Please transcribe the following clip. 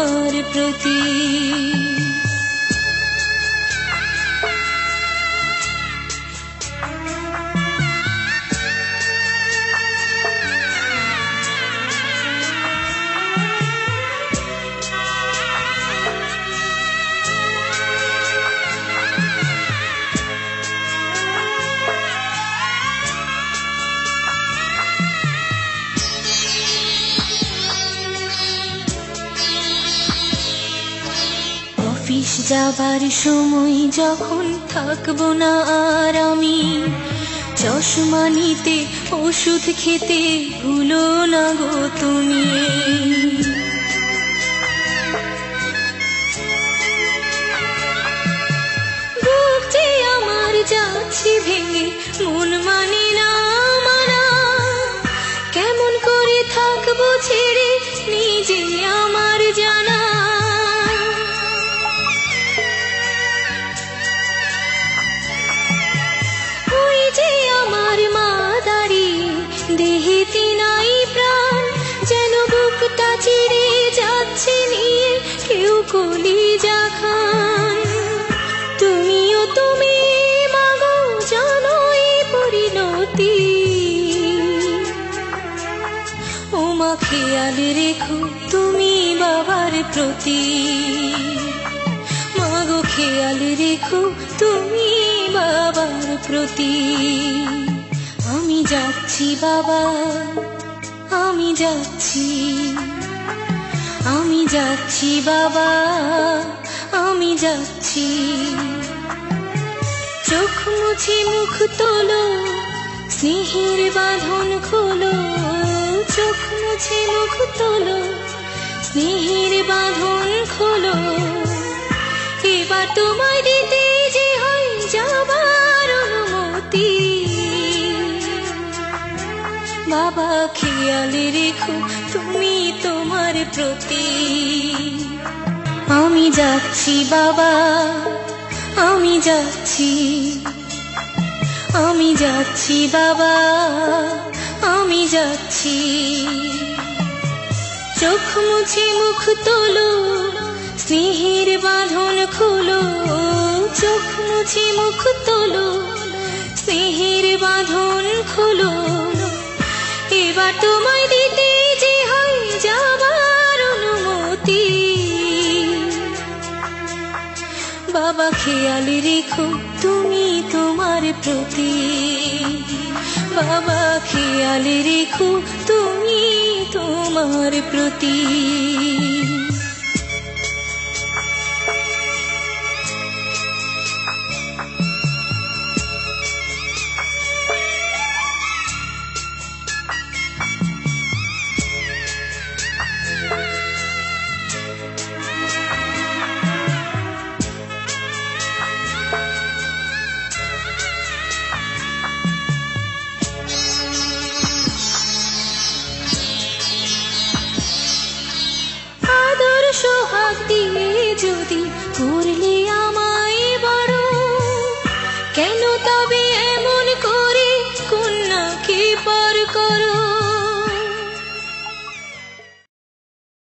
তোমার প্রতি। অফিস যাবার সময় যখন থাকবো না আর আমি, চশমা নিতে ওষুধ খেতে ভুলো না গো তুমি। বুক যে আমার যাচ্ছে ভেঙে, মন মানে না মানা, কেমন করে থাকবো ছেড়ে নিজে আমার জানা। দেহেতে নাই প্রাণ, যেন বুকটা চিরে যাচ্ছে নিয়ে কেউ কলিজা খান। তুমিও তুমি মাগো জানো এই পরিণতি, ও মা খেয়াল রেখো তুমি বাবার প্রতি। মাগো খেয়াল রেখো তুমি বাবার প্রতি। আমি যাচ্ছি বাবা, আমি যাচ্ছি, আমি যাচ্ছি বাবা, আমি যাচ্ছি। চোখ মুছে মুখ তোলো, স্নেহের বাঁধন খোলো। চোখ মুছে মুখ তোলো, স্নেহের বাঁধন খোলো। এবার তোমায় দিতে যে হয় যাবার অনুমতি। বাবা খেয়াল রেখো তুমি তোমার প্রতি। আমি যাচ্ছি বাবা, আমি যাচ্ছি, আমি যাচ্ছি বাবা, আমি যাচ্ছি। চোখ মুছে মুখ তোলো, স্নেহের বাঁধন খোলো। চোখ মুছে মুখ তোলো, স্নেহের বাঁধন খোলো। এবার তোমায় দিতে যে হয় যাবার অনুমতি। বাবা খেয়াল রেখো তুমি তোমার প্রতি। বাবা খেয়াল রেখো তুমি তোমার প্রতি। সোহাগ দিয়ে যদি করলে